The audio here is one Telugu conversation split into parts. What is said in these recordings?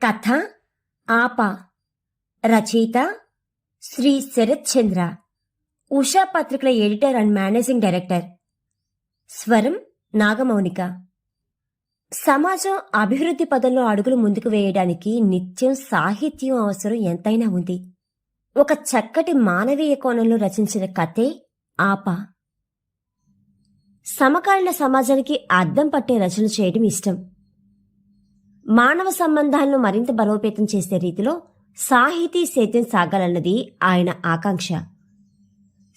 కథ ఆప. రచయిత శ్రీ శరత్ చంద్ర. ఉషా పత్రికల ఎడిటర్ అండ్ మేనేజింగ్ డైరెక్టర్. స్వరం నాగమౌనిక. సమాజం అభివృద్ధి పదంలో అడుగులు ముందుకు వేయడానికి నిత్యం సాహిత్యం అవసరం ఎంతైనా ఉంది. ఒక చక్కటి మానవీయ కోణంలో రచించిన కథే ఆప. సమకాలీన సమాజానికి అద్దం పట్టే రచన చేయడం ఇష్టం. మానవ సంబంధాలను మరింత బలోపేతం చేసే రీతిలో సాహితీ సేద్యం సాగాలన్నది ఆయన ఆకాంక్ష.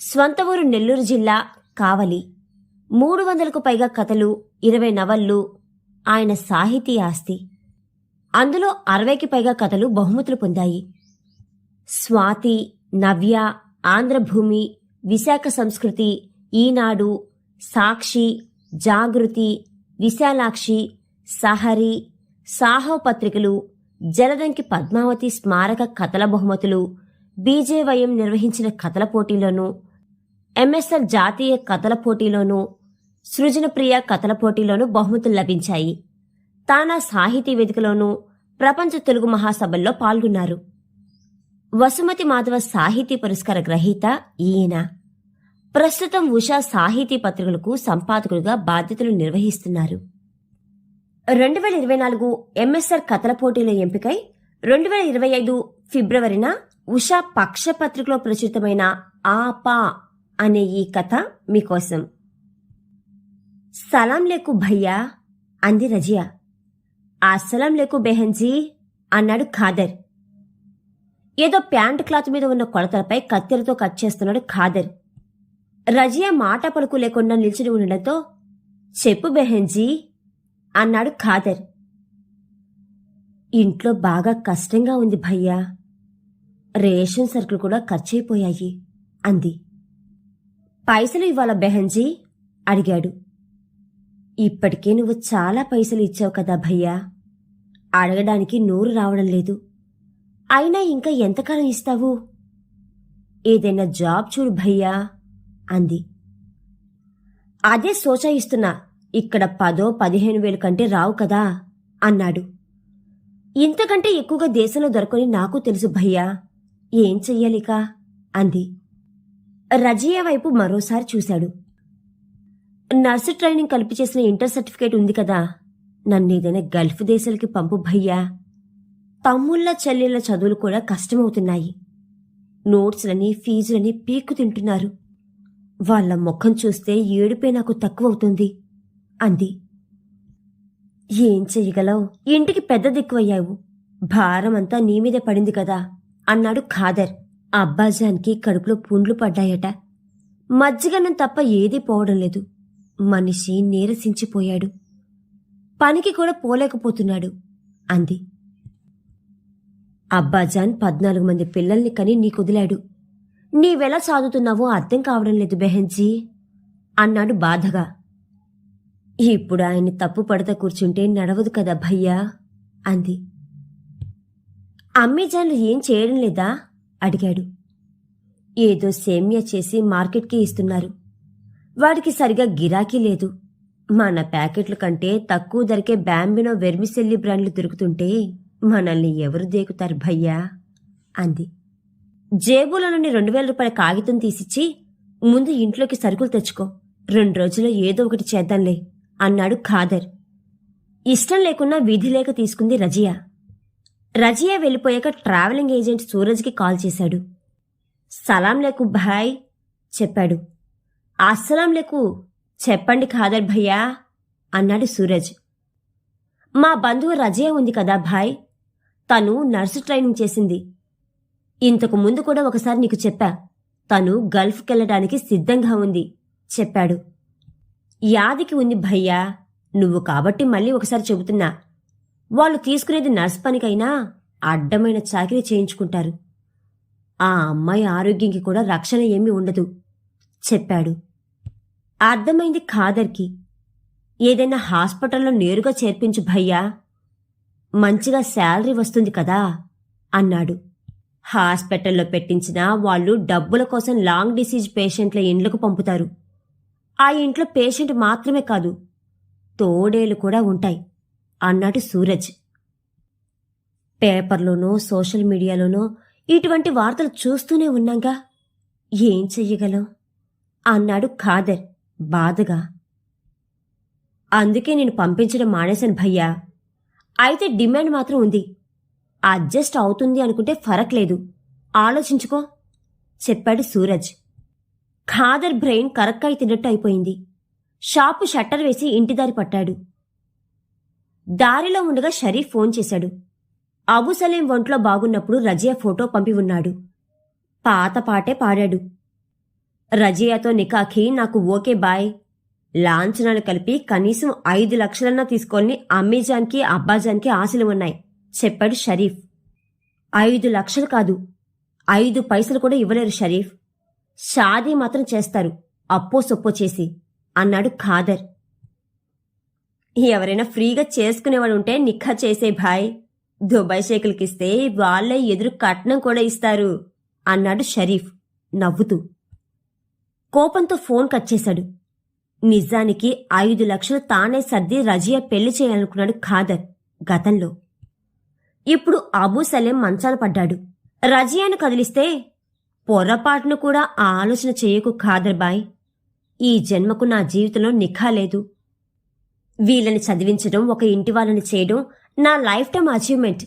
స్వంత ఊరు నెల్లూరు జిల్లా కావలి. 300కు పైగా కథలు, 20 నవళ్ళు ఆయన సాహితీ ఆస్తి. అందులో 60కి పైగా కథలు బహుమతులు పొందాయి. స్వాతి, నవ్య, ఆంధ్రభూమి, విశాఖ సంస్కృతి, ఈనాడు, సాక్షి, జాగృతి, విశాలాక్షి, సహరి, సాహో పత్రికలు, జలదంకి పద్మావతి స్మారక కథల బహుమతులు, బీజేవైఎం నిర్వహించిన కథల పోటీలోనూ, ఎంఎస్ఆర్ జాతీయ కథల పోటీలోనూ, సృజనప్రియ కథల పోటీలోనూ బహుమతులు లభించాయి. తానా సాహితీ వేదికలోనూ ప్రపంచ తెలుగు మహాసభల్లో పాల్గొన్నారు. వసుమతి మాధవ సాహితీ పురస్కార గ్రహీత ఈయన. ప్రస్తుతం ఉషా సాహితీ పత్రికలకు సంపాదకులుగా బాధ్యతలు నిర్వహిస్తున్నారు. 2024 ఎంఎస్ఆర్ కథల పోటీలో ఎంపికై 2025 ఫిబ్రవరిన ఉషా పక్ష పత్రికలో ప్రచురితమైన ఆపా అనే ఈ కథ మీకోసం. సలాం లేకు భయ్యా అంది రజియా. అస్సలాం లేకు బెహన్జీ అన్నాడు ఖాదర్. ఏదో ప్యాంటు క్లాత్ మీద ఉన్న కొలతలపై కత్తెరతో కట్ చేస్తున్నాడు ఖాదర్. రజియా మాట పలుకు లేకుండా నిల్చుని ఉండడంతో చెప్పు బెహన్జీ అన్నాడు ఖాదర్. ఇంట్లో బాగా కష్టంగా ఉంది భయ్యా, రేషన్ సరుకులు కూడా ఖర్చయిపోయాయి అంది. పైసలు ఇవ్వాలా బెహన్జీ అడిగాడు. ఇప్పటికే నువ్వు చాలా పైసలు ఇచ్చావు కదా భయ్యా, అడగడానికి నోరు రావడం లేదు. అయినా ఇంకా ఎంతకాలం ఇస్తావు? ఏదైనా జాబ్ చూడు భయ్యా అంది. అదే సోచాయిస్తున్నా, ఇక్కడ 10-15 కంటే రావు కదా అన్నాడు. ఇంతకంటే ఎక్కువగా దేశంలో దొరకని నాకు తెలుసు భయ్యా, ఏం చెయ్యాలిక అంది. రజియా వైపు మరోసారి చూశాడు. నర్సు ట్రైనింగ్ కలిపి చేసిన ఇంటర్ సర్టిఫికేట్ ఉంది కదా, నన్నేదైనా గల్ఫ్ దేశాలకి పంపు భయ్యా. తమ్ముళ్ళ చెల్లెళ్ళ చదువులు కూడా కష్టమవుతున్నాయి. నోట్స్లని ఫీజులని పీక్కు తింటున్నారు. వాళ్ల ముఖం చూస్తే ఏడుపే నాకు తక్కువవుతుంది అంది. ఏం చెయ్యగలవు, ఇంటికి పెద్ద దిక్కువయ్యావు, భారమంతా నీమీదే పడింది కదా అన్నాడు ఖాదర్. అబ్బాజాన్కి కడుపులో పుండ్లు పడ్డాయట. మజ్జిగన్నం తప్ప ఏదీ పోవడం లేదు. మనిషి నీరసించిపోయాడు. పనికి కూడా పోలేకపోతున్నాడు అంది. అబ్బాజాన్ 14 మంది పిల్లల్ని కని నీకొదిలాడు. నీవెలా సాదుతున్నావో అర్థం కావడం లేదు బెహన్జీ అన్నాడు బాధగా. ఇప్పుడు ఆయన్ని తప్పు పడతా కూర్చుంటే నడవదు కదా భయ్యా అంది. అమ్మీజాన్లు ఏం చేయడం లేదా అడిగాడు. ఏదో సేమ్యా చేసి మార్కెట్కి ఇస్తున్నారు. వాడికి సరిగా గిరాకీ లేదు. మన ప్యాకెట్ల కంటే తక్కువ ధరకే బ్యాంబినో వెర్మిసెల్లి బ్రాండ్లు దొరుకుతుంటే మనల్ని ఎవరు దేకుతారు భయ్యా అంది. జేబులో నుండి 2000 రూపాయల కాగితం తీసిచ్చి, ముందు ఇంట్లోకి సరుకులు తెచ్చుకో, 2 రోజుల్లో ఏదో ఒకటి చేద్దాంలే అన్నాడు ఖాదర్. ఇష్టం లేకున్నా విధి లేక తీసుకుంది రజియా. రజియా వెళ్ళిపోయాక ట్రావెలింగ్ ఏజెంట్ సూరజ్కి కాల్ చేశాడు. సలాం లేకు భాయ్ చెప్పాడు. అస్సలాం లేకు చెప్పండి ఖాదర్ భయ్యా అన్నాడు సూరజ్. మా బంధువు రజియా ఉంది కదా భాయ్, తను నర్సు ట్రైనింగ్ చేసింది. ఇంతకు ముందు కూడా ఒకసారి నీకు చెప్పా, తను గల్ఫ్కెళ్లడానికి సిద్ధంగా ఉంది చెప్పాడు. యాదికి ఉంది భయ్యా, నువ్వు కాబట్టి మళ్ళీ ఒకసారి చెబుతున్నా. వాళ్ళు తీసుకునేది నర్స్ పనికైనా అడ్డమైన చాకిరీ చేయించుకుంటారు. ఆ అమ్మాయి ఆరోగ్యంకి కూడా రక్షణ ఏమీ ఉండదు చెప్పాడు. అర్థమైంది ఖాదర్కి. ఏదైనా హాస్పిటల్లో నేరుగా చేర్పించు భయ్యా, మంచిగా శాలరీ వస్తుంది కదా అన్నాడు. హాస్పిటల్లో పెట్టించినా వాళ్ళు డబ్బుల కోసం లాంగ్ డిసీజ్ పేషెంట్ల ఇండ్లకు పంపుతారు. ఆ ఇంట్లో పేషెంట్ మాత్రమే కాదు, తోడేలు కూడా ఉంటాయి అన్నాడు సూరజ్. పేపర్లోనో సోషల్ మీడియాలోనో ఇటువంటి వార్తలు చూస్తూనే ఉన్నాగా. ఏం చెయ్యగలం అన్నాడు ఖాదర్ బాధగా. అందుకే నేను పంపించడం మానేశాను భయ్యా. అయితే డిమాండ్ మాత్రం ఉంది. అడ్జస్ట్ అవుతుంది అనుకుంటే ఫరక్ లేదు, ఆలోచించుకో చెప్పాడు సూరజ్. ఖాదర్ బ్రెయిన్ కరక్కాయి తిన్నట్టు అయిపోయింది. షాపు షట్టర్ వేసి ఇంటిదారి పట్టాడు. దారిలో ఉండగా షరీఫ్ ఫోన్ చేశాడు. అబూ సలీం ఒంట్లో బాగున్నప్పుడు రజియా ఫోటో పంపి ఉన్నాడు. పాత పాటే పాడాడు. రజియాతో నికాకి నాకు ఓకే బాయ్. లాంఛనాలు కలిపి కనీసం 5 లక్షలన్నా తీసుకోని అమ్మీజాన్కి అబ్బాజాన్కి ఆశలు ఉన్నాయి చెప్పాడు షరీఫ్. 5 లక్షలు కాదు, 5 పైసలు కూడా ఇవ్వలేరు షరీఫ్. షాదీ మాత్రం చేస్తారు అప్పో సొప్పో చేసి అన్నాడు ఖాదర్. ఎవరైనా ఫ్రీగా చేసుకునేవాడు ఉంటే నిఖా చేసే భాయ్. దుబాయ్ షేకులకిస్తే వాళ్లే ఎదురు కట్నం కూడా ఇస్తారు అన్నాడు షరీఫ్ నవ్వుతూ. కోపంతో ఫోన్ కట్ చేశాడు. నిజానికి 5 లక్షలు తానే సర్ది రజియా పెళ్లి చేయాలనుకున్నాడు ఖాదర్ గతంలో. ఇప్పుడు అబూ సలీం మంచాన పడ్డాడు. రజియాను కదిలిస్తే పొరపాటును కూడా ఆ ఆలోచన చేయకు ఖాదర్ బాయ్. ఈ జన్మకు నా జీవితంలో నిఖా లేదు. వీళ్ళని చదివించడం, ఒక ఇంటి వాళ్ళని చేయడం నా లైఫ్ టైం అచీవ్మెంట్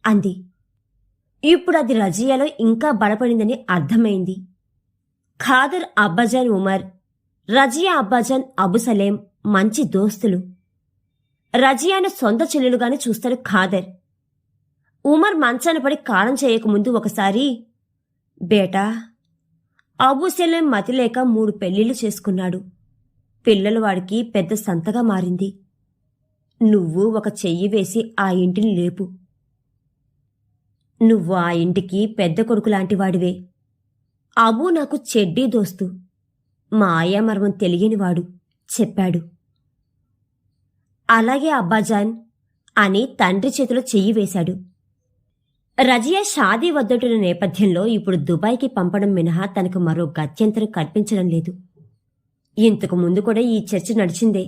అంది. ఇప్పుడు అది రజియాలో ఇంకా బలపడిందని అర్థమైంది. ఖాదర్ అబ్బాజాన్ ఉమర్, రజియా అబ్బాజాన్ అబూ సలేం మంచి దోస్తులు. రజియాను సొంత చెల్లెలుగానే చూస్తాడు ఖాదర్. ఉమర్ మంచాన పడి కాలం చేయకముందు ఒకసారి, బేటా, అబూ సలేం మతిలేక 3 పెళ్లిళ్లు చేసుకున్నాడు. పిల్లలు వాడికి పెద్ద సంతగా మారింది. నువ్వు ఒక చెయ్యి వేసి ఆ ఇంటిని లేపు. నువ్వు ఆ ఇంటికి పెద్ద కొడుకులాంటి వాడివే. అబూ నాకు చెడ్డీ దోస్తు, మాయామర్మం తెలియనివాడు చెప్పాడు. అలాగే అబ్బాజాన్ అని తండ్రి చేతిలో చెయ్యి వేశాడు. రజియా షాదీ వద్దంటున్న నేపథ్యంలో ఇప్పుడు దుబాయ్కి పంపడం మినహా తనకు మరో గత్యంతరం కల్పించడం లేదు. ఇంతకు ముందు కూడా ఈ చర్చ నడిచిందే.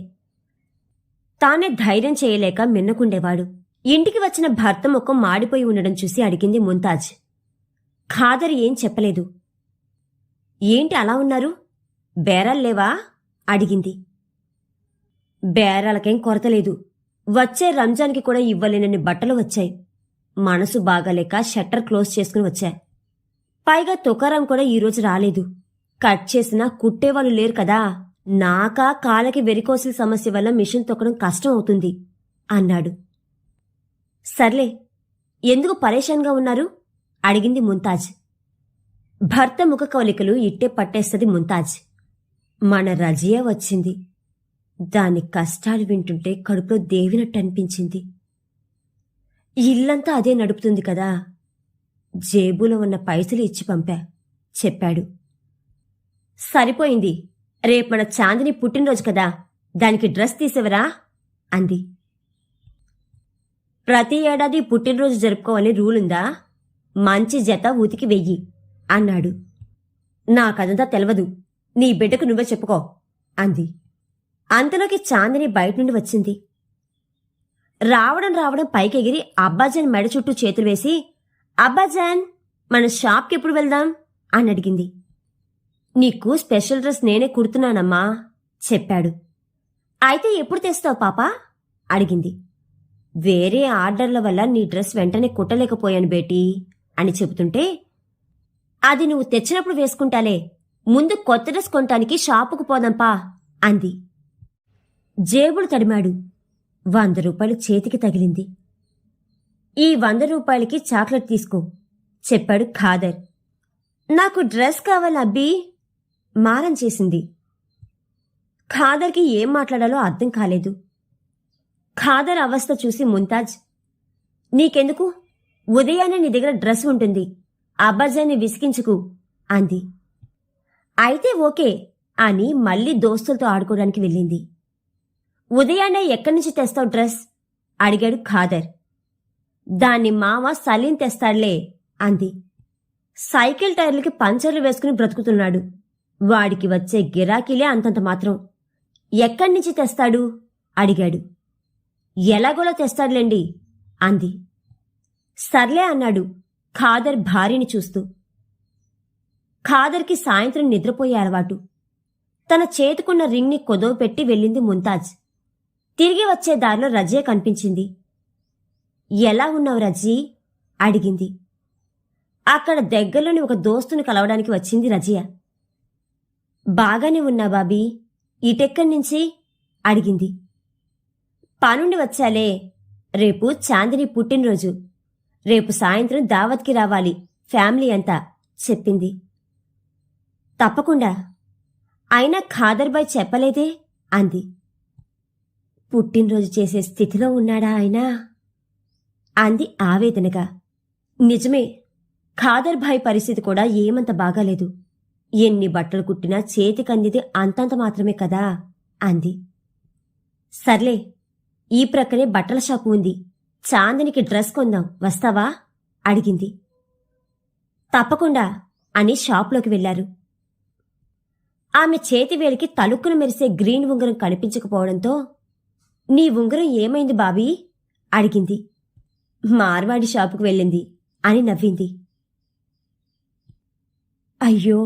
తానే ధైర్యం చేయలేక మిన్నకుండేవాడు. ఇంటికి వచ్చిన భర్త ముఖం మాడిపోయి ఉండడం చూసి అడిగింది ముంతాజ్. ఖాదర్ ఏం చెప్పలేదు. ఏంటి అలా ఉన్నారు, బేరాల్లేవా అడిగింది. బేరాలకేం కొరతలేదు. వచ్చే రంజాన్కి కూడా ఇవ్వలేనన్ని బట్టలు వచ్చాయి. మనసు బాగాలేక షట్టర్ క్లోజ్ చేసుకుని వచ్చా. పైగా తుకారాం కూడా ఈరోజు రాలేదు. కట్ చేసినా కుట్టేవాళ్ళు లేరు కదా. నాకా కాళ్ళకి వెరికోసిల్ సమస్య వల్ల మిషన్ తొక్కడం కష్టం అవుతుంది అన్నాడు. సర్లే, ఎందుకు పరేషాన్గా ఉన్నారు అడిగింది ముంతాజ్. భర్త ముఖ కవలికలు ఇట్టే పట్టేస్తది ముంతాజ్. మన రజియా వచ్చింది. దాని కష్టాలు వింటుంటే కడుపులో దేవినట్టు అనిపించింది. ఇల్లంతా అదే నడుపుతుంది కదా. జేబులో ఉన్న పైసలు ఇచ్చి పంపా చెప్పాడు. సరిపోయింది. రేపు మన చాందిని పుట్టినరోజు కదా, దానికి డ్రెస్ తీసేవరా అంది. ప్రతి ఏడాది పుట్టినరోజు జరుపుకోవాలని రూలుందా? మంచి జత ఉతికి వెయ్యి అన్నాడు. నాకదంతా తెలవదు, నీ బిడ్డకు నువ్వే చెప్పుకో అంది. అంతలోకి చాందిని బయట నుండి వచ్చింది. రావడం పైకెగిరి అబ్బాజాన్ మెడ చుట్టూ చేతులు వేసి, అబ్బాజాన్, మన షాప్కి ఎప్పుడు వెళ్దాం అని అడిగింది. నీకు స్పెషల్ డ్రెస్ నేనే కుడుతున్నానమ్మా చెప్పాడు. అయితే ఎప్పుడు తెస్తావు పాపా అడిగింది. వేరే ఆర్డర్ల వల్ల నీ డ్రెస్ వెంటనే కుట్టలేకపోయాను బేటీ అని చెబుతుంటే, అది నువ్వు తెచ్చినప్పుడు వేసుకుంటాలే, ముందు కొత్త డ్రెస్ కొనటానికి షాపుకు పోదాంపా అంది. జేబులు తడిమాడు. 100 రూపాయలు చేతికి తగిలింది. ఈ 100 రూపాయలకి చాక్లెట్ తీసుకో చెప్పాడు ఖాదర్. నాకు డ్రెస్ కావాలి అబ్బీ మారం చేసింది. ఖాదర్కి ఏం మాట్లాడాలో అర్థం కాలేదు. ఖాదర్ అవస్థ చూసి ముంతాజ్, నీకెందుకు, ఉదయాన్నే నీ దగ్గర డ్రెస్ ఉంటుంది, అబ్బాజాన్ని విసిగించుకు అంది. అయితే ఓకే అని మళ్ళీ దోస్తులతో ఆడుకోవడానికి వెళ్ళింది. ఉదయాన్నే ఎక్కడి నుంచి తెస్తావు డ్రెస్ అడిగాడు ఖాదర్. దాన్ని మామ సలీం తెస్తాడులే అంది. సైకిల్ టైర్లకి పంచర్లు వేసుకుని బ్రతుకుతున్నాడు. వాడికి వచ్చే గిరాకీలే అంతంత మాత్రం. ఎక్కడి నుంచి తెస్తాడు అడిగాడు. ఎలాగోలా తెస్తాడులేండి అంది. సర్లే అన్నాడు ఖాదర్ భార్యని చూస్తూ. ఖాదర్కి సాయంత్రం నిద్రపోయే అలవాటు. తన చేతికున్న రింగ్ని కొదవపెట్టి వెళ్ళింది ముంతాజ్. తిరిగి వచ్చే దారిలో రజియా కనిపించింది. ఎలా ఉన్నావు రజీ అడిగింది. అక్కడ దగ్గరలోని ఒక దోస్తుని కలవడానికి వచ్చింది రజియా. బాగానే ఉన్నా బాబీ, ఇటెక్కడి నుంచి అడిగింది. పనుండి వచ్చాలే, రేపు చాందిని పుట్టినరోజు, రేపు సాయంత్రం దావత్కి రావాలి ఫ్యామిలీ అంతా చెప్పింది. తప్పకుండా, అయినా ఖాదర్ బాయ్ చెప్పలేదే అంది. పుట్టినరోజు చేసే స్థితిలో ఉన్నాడా ఆయన అంది ఆవేదనగా. నిజమే, ఖాదర్ భాయ్ పరిస్థితి కూడా ఏమంత బాగాలేదు. ఎన్ని బట్టలు కుట్టినా చేతికందిది అంతంత మాత్రమే కదా అంది. సర్లే, ఈ ప్రక్కనే బట్టల షాపు ఉంది, చాందినికి డ్రెస్ కొందాం, వస్తావా అడిగింది. తప్పకుండా అని షాపులోకి వెళ్లారు. ఆమె చేతివేలికి తలుక్కున మెరిసే గ్రీన్ ఉంగరం కనిపించకపోవడంతో, నీ ఉంగరం ఏమైంది బాబీ అడిగింది. మార్వాడి షాపుకు వెళ్ళింది అని నవ్వింది. అయ్యో,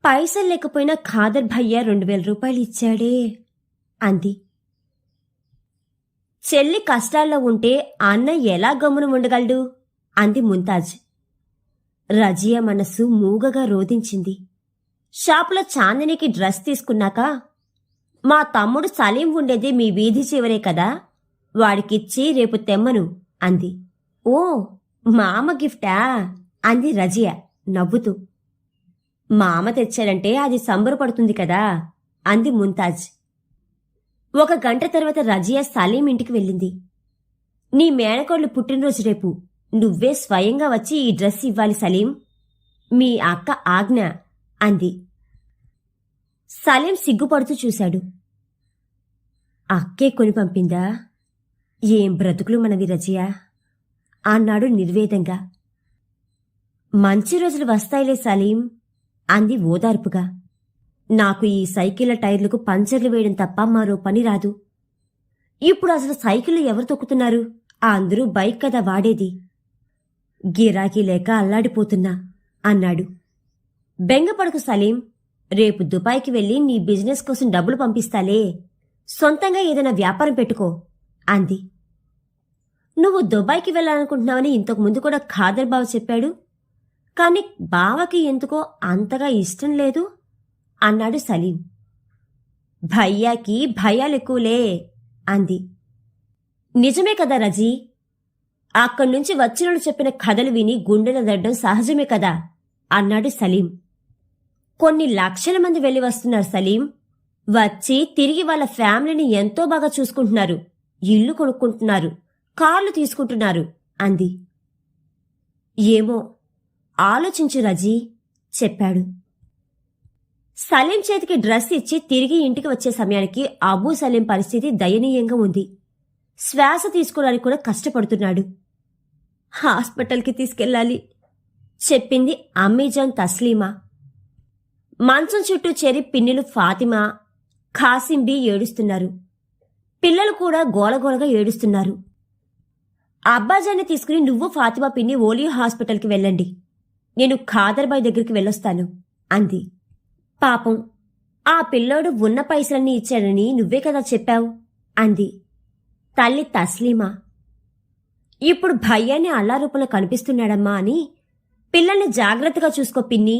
పైసలు లేకపోయినా ఖాదర్ భయ్యా 2000 రూపాయలు ఇచ్చాడే అంది. చెల్లి కష్టాల్లో ఉంటే అన్న ఎలా గమ్మున ఉండగలడు అంది ముంతాజ్. రజియా మనస్సు మూగగా రోదించింది. షాపులో చాందినికి డ్రెస్ తీసుకున్నాక, మా తమ్ముడు సలీం ఉండేది మీ వీధి చివరే కదా, వాడికిచ్చి రేపు తెమ్మను అంది. ఓ, మామ గిఫ్టా అంది రజియా నవ్వుతూ. మామ తెచ్చాడంటే అది సంబరపడుతుంది కదా అంది ముంతాజ్. 1 గంట తర్వాత రజియా సలీం ఇంటికి వెళ్ళింది. నీ మేనకోళ్ళు పుట్టినరోజు రేపు, నువ్వే స్వయంగా వచ్చి ఈ డ్రెస్ ఇవ్వాలి సలీం, మీ అక్క ఆజ్ఞ అంది. సలీం సిగ్గుపడుతూ చూశాడు. అక్కే కొని పంపిందా? ఏం బ్రతుకులు మనవి రజియా అన్నాడు నిర్వేదంగా. మంచి రోజులు వస్తాయిలే సలీం అంది ఓదార్పుగా. నాకు ఈ సైకిళ్ల టైర్లకు పంచర్లు వేయడం తప్ప మరో పని రాదు. ఇప్పుడు అసలు సైకిళ్లు ఎవరు తొక్కుతున్నారు? అందరూ బైక్ కదా వాడేది. గిరాకీ లేక అల్లాడిపోతున్నా అన్నాడు. బెంగపడకు సలీం, రేపు దుబాయ్కి వెళ్ళి నీ బిజినెస్ కోసం డబ్బులు పంపిస్తాలే, సొంతంగా ఏదైనా వ్యాపారం పెట్టుకో అంది. నువ్వు దుబాయ్కి వెళ్ళాలనుకుంటున్నావని ఇంతకుముందు కూడా ఖాదర్ బావ చెప్పాడు, కాని బావకి ఎందుకో అంతగా ఇష్టం లేదు అన్నాడు సలీం. భయ్యాకి భయాలెక్కువలే అంది. నిజమే కదా రజీ, అక్కడ్నుంచి వచ్చినోడు చెప్పిన కథలు విని గుండెల దడ్డం సహజమే కదా అన్నాడు సలీం. కొన్ని లక్షల మంది వెళ్ళి వస్తున్నారు సలీం, వచ్చి తిరిగి వాళ్ళ ఫ్యామిలీని ఎంతో బాగా చూసుకుంటున్నారు, ఇల్లు కొనుక్కుంటున్నారు, కార్లు తీసుకుంటున్నారు అంది. ఏమో, ఆలోచించు రజీ చెప్పాడు. సలీం చేతికి డ్రెస్ ఇచ్చి తిరిగి ఇంటికి వచ్చే సమయానికి అబూ సలీం పరిస్థితి దయనీయంగా ఉంది. శ్వాస తీసుకోవడానికి కూడా కష్టపడుతున్నాడు. హాస్పిటల్కి తీసుకెళ్ళాలి చెప్పింది అమ్మీజాన్ తస్లీమా. మంచం చుట్టూ చేరి పిన్నిలు ఫాతిమా, ఖాసింబీ ఏడుస్తున్నారు. పిల్లలు కూడా గోలగోలగా ఏడుస్తున్నారు. అబ్బాజాన్ని తీసుకుని నువ్వు ఫాతిమా పిన్ని ఓలియో హాస్పిటల్కి వెళ్ళండి, నేను ఖాదర్ బాయ్ దగ్గరికి వెళ్ళొస్తాను అంది. పాపం, ఆ పిల్లోడు ఉన్న పైసలన్నీ ఇచ్చాడని నువ్వే కదా చెప్పావు అంది తల్లి తస్లీమా. ఇప్పుడు భయ్యాన్ని అల్లారూపంలో కనిపిస్తున్నాడమ్మా అని పిల్లల్ని జాగ్రత్తగా చూసుకో పిన్ని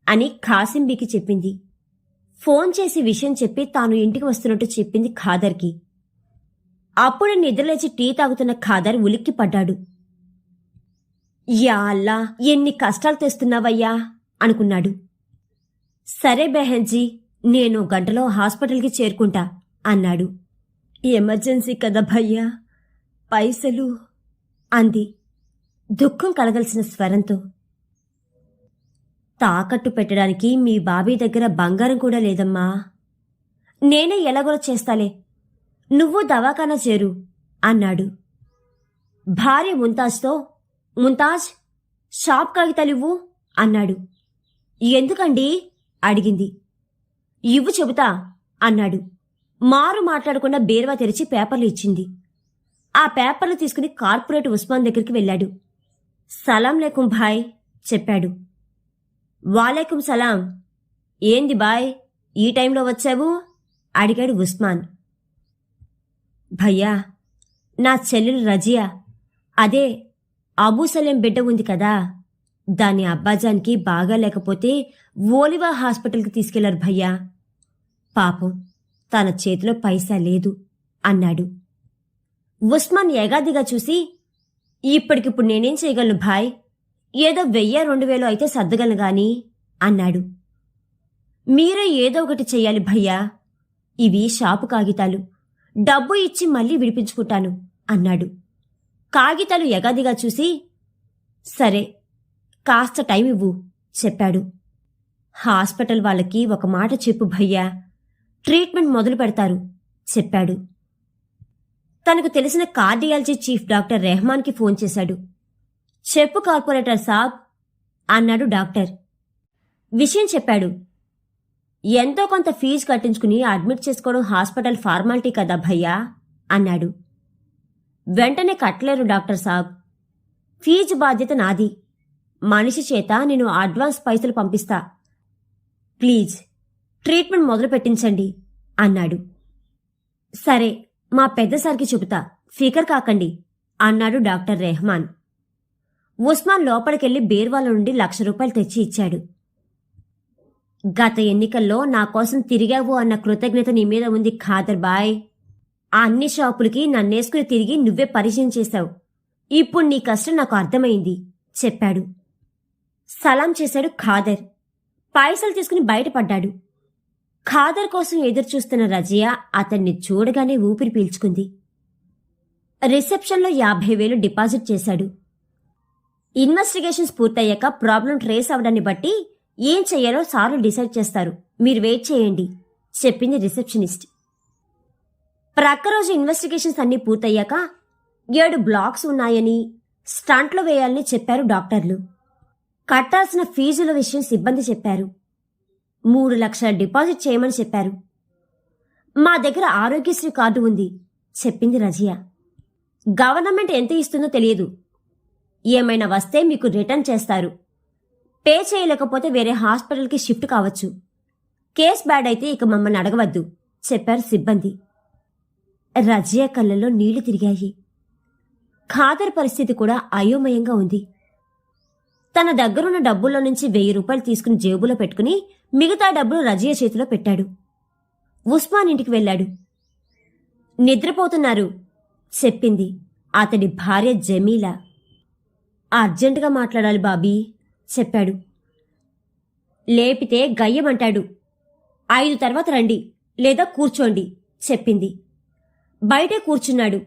అని ఖాసింబీకి చెప్పింది. ఫోన్ చేసి విషయం చెప్పి తాను ఇంటికి వస్తున్నట్టు చెప్పింది ఖాదర్కి. అప్పుడు నిద్రలేచి టీ తాగుతున్న ఖాదర్ ఉలిక్కి పడ్డాడు. యా అల్లా, ఎన్ని కష్టాలు తెస్తున్నావయ్యా అనుకున్నాడు. సరే బెహన్జీ, నేను గంటలో హాస్పిటల్కి చేరుకుంటా అన్నాడు. ఎమర్జెన్సీ కదా భయ్యా, పైసలు అంది దుఃఖం కలగలిసిన స్వరంతో. తాకట్టు పెట్టడానికి మీ బాబీ దగ్గర బంగారం కూడా లేదమ్మా, నేనే ఎలాగోలా చేస్తాలే, నువ్వు దవాఖానా చేరు అన్నాడు. భార్య ముంతాజ్తో, ముంతాజ్, షాప్ కాగితాలివ్వు అన్నాడు. ఎందుకండి అడిగింది. ఇవ్వు చెబుతా అన్నాడు. మారు మాట్లాడకుండా బీరువా తెరిచి పేపర్లు ఇచ్చింది. ఆ పేపర్లు తీసుకుని కార్పొరేట్ ఉస్మాన్ దగ్గరికి వెళ్ళాడు. సలాం లేకుం భాయ్ చెప్పాడు. వాలేకుం సలాం. ఏంది బాయ్ ఈ టైంలో వచ్చావు అడిగాడు ఉస్మాన్. భయ్యా, నా చెల్లెలు రజియా, అదే అబూ సలేం బిడ్డ ఉంది కదా, దాని అబ్బాజానికి బాగా లేకపోతే ఓలివా హాస్పిటల్కి తీసుకెళ్లారు భయ్యా. పాపం తన చేతిలో పైసా లేదు అన్నాడు. ఉస్మాన్ ఎగాదిగా చూసి, ఇప్పటికిప్పుడు నేనేం చేయగలను భాయ్, ఏదో 1000-2000 అయితే సర్దగలను గాని అన్నాడు. మీరే ఏదో ఒకటి చెయ్యాలి భయ్యా, ఇవి షాపు కాగితాలు, డబ్బు ఇచ్చి మళ్ళీ విడిపించుకుంటాను అన్నాడు. కాగితాలు ఎగాదిగా చూసి, సరే కాస్త టైం ఇవ్వు చెప్పాడు. హాస్పిటల్ వాళ్ళకి ఒక మాట చెప్పు భయ్యా, ట్రీట్మెంట్ మొదలు పెడతారు చెప్పాడు. తనకు తెలిసిన కార్డియాలజీ చీఫ్ డాక్టర్ రెహమాన్కి ఫోన్ చేశాడు. చెప్పు కార్పొరేటర్ సాబ్ అన్నాడు డాక్టర్. విషయం చెప్పాడు. ఎంతో కొంత ఫీజు కట్టించుకుని అడ్మిట్ చేసుకోవడం హాస్పిటల్ ఫార్మాలిటీ కదా భయ్యా అన్నాడు. వెంటనే కట్టలేరు డాక్టర్ సాబ్, ఫీజు బాధ్యత నాది, మనిషి చేత నేను అడ్వాన్స్ పైసలు పంపిస్తా, ప్లీజ్ ట్రీట్మెంట్ మొదలు పెట్టించండి అన్నాడు. సరే మా పెద్దసారికి చెబుతా, ఫికర్ కాకండి అన్నాడు డాక్టర్ రెహమాన్. ఉస్మాన్ లోపలికెళ్లి బీర్వాల నుండి 1,00,000 రూపాయలు తెచ్చి ఇచ్చాడు. గత ఎన్నికల్లో నా కోసం తిరిగావు అన్న కృతజ్ఞత నీ మీద ఉంది ఖాదర్ బాయ్. ఆ అన్ని షాపులకి నన్నేసుకుని తిరిగి నువ్వే పరిచయం చేశావు, ఇప్పుడు నీ కష్టం నాకు అర్థమైంది చెప్పాడు. సలాం చేశాడు ఖాదర్. పైసలు తీసుకుని బయటపడ్డాడు. ఖాదర్ కోసం ఎదురుచూస్తున్న రజియా అతన్ని చూడగానే ఊపిరి పీల్చుకుంది. రిసెప్షన్లో 50,000 డిపాజిట్ చేశాడు. ఇన్వెస్టిగేషన్స్ పూర్తయ్యాక ప్రాబ్లం ట్రేస్ అవడాన్ని బట్టి ఏం చెయ్యాలో సార్లు డిసైడ్ చేస్తారు, మీరు వెయిట్ చేయండి చెప్పింది రిసెప్షనిస్ట్. ప్రక్కరోజు ఇన్వెస్టిగేషన్స్ అన్నీ పూర్తయ్యాక 7 బ్లాక్స్ ఉన్నాయని, స్టంట్లో వేయాలని చెప్పారు డాక్టర్లు. కట్టాల్సిన ఫీజుల విషయం సిబ్బంది చెప్పారు. 3 లక్షల డిపాజిట్ చేయమని చెప్పారు. మా దగ్గర ఆరోగ్యశ్రీ కార్డు ఉంది చెప్పింది రజియా. గవర్నమెంట్ ఎంత ఇస్తుందో తెలియదు, ఏమైనా వస్తే మీకు రిటర్న్ చేస్తారు, పే చేయలేకపోతే వేరే హాస్పిటల్కి షిఫ్ట్ కావచ్చు, కేస్ బ్యాడ్ అయితే ఇక మమ్మల్ని అడగవద్దు చెప్పారు సిబ్బంది. రజియా కళ్ళల్లో నీళ్లు తిరిగాయి. ఖాదర్ పరిస్థితి కూడా అయోమయంగా ఉంది. తన దగ్గరున్న డబ్బుల్లో నుంచి 1000 రూపాయలు తీసుకుని జేబులో పెట్టుకుని మిగతా డబ్బులు రజియా చేతిలో పెట్టాడు. ఉస్మాన్ ఇంటికి వెళ్ళాడు. నిద్రపోతున్నారు చెప్పింది అతడి భార్య జమీలా. అర్జెంటుగా మాట్లాడాలి బాబీ చెప్పాడు. లేపితే గయ్యమంటాడు, 5 తర్వాత రండి లేదా కూర్చోండి చెప్పింది. బయటే కూర్చున్నాడు.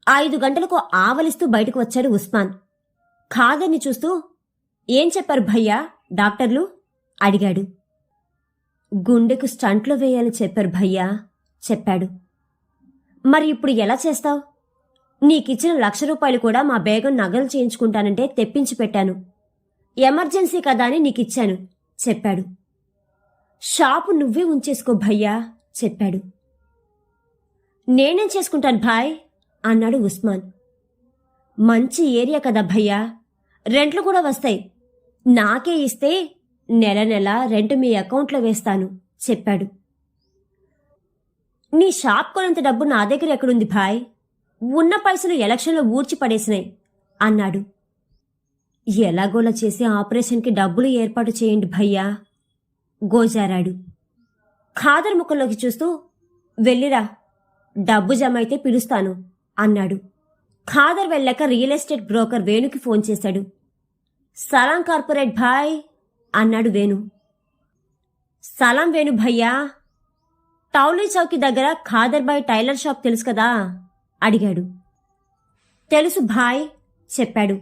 5 గంటలకు ఆవలిస్తూ బయటకు వచ్చాడు ఉస్మాన్. ఖాదర్ని చూస్తూ, ఏం చెప్పారు భయ్యా డాక్టర్లు అడిగాడు. గుండెకు స్టంట్లో వేయాలని చెప్పారు భయ్యా చెప్పాడు. మరి ఇప్పుడు ఎలా చేస్తావు? నీకిచ్చిన 1,00,000 రూపాయలు కూడా మా బేగం నగలు చేయించుకుంటానంటే తెప్పించి పెట్టాను, ఎమర్జెన్సీ కదా అని నీకిచ్చాను చెప్పాడు. షాపు నువ్వే ఉంచేసుకో భయ్యా చెప్పాడు. నేనేం చేసుకుంటాను భాయ్ అన్నాడు ఉస్మాన్. మంచి ఏరియా కదా భయ్యా, రెంట్లు కూడా వస్తాయి, నాకే ఇస్తే నెల నెల రెంట్ మీ అకౌంట్లో వేస్తాను చెప్పాడు. నీ షాప్ కొనంత డబ్బు నా దగ్గర ఎక్కడుంది భాయ్, ఉన్న పైసలు ఎలక్షన్లో ఊడ్చి పడేసినాయి అన్నాడు. ఎలాగోలా చేసి ఆపరేషన్కి డబ్బులు ఏర్పాటు చేయండి భయ్యా గోజారాడు. ఖాదర్ ముఖంలోకి చూస్తూ, వెళ్ళిరా, డబ్బు జమ అయితే పిలుస్తాను అన్నాడు. ఖాదర్ వెళ్ళాక రియల్ ఎస్టేట్ బ్రోకర్ వేణుకి ఫోన్ చేశాడు. సలాం కార్పొరేట్ భాయ్ అన్నాడు వేణు. సలాం వేణు భయ్యా, టౌలీ చౌకీ దగ్గర ఖాదర్ బాయ్ టైలర్ షాప్ తెలుసు కదా అడిగాడు. తెలుసు భాయ్ చెప్పాడు.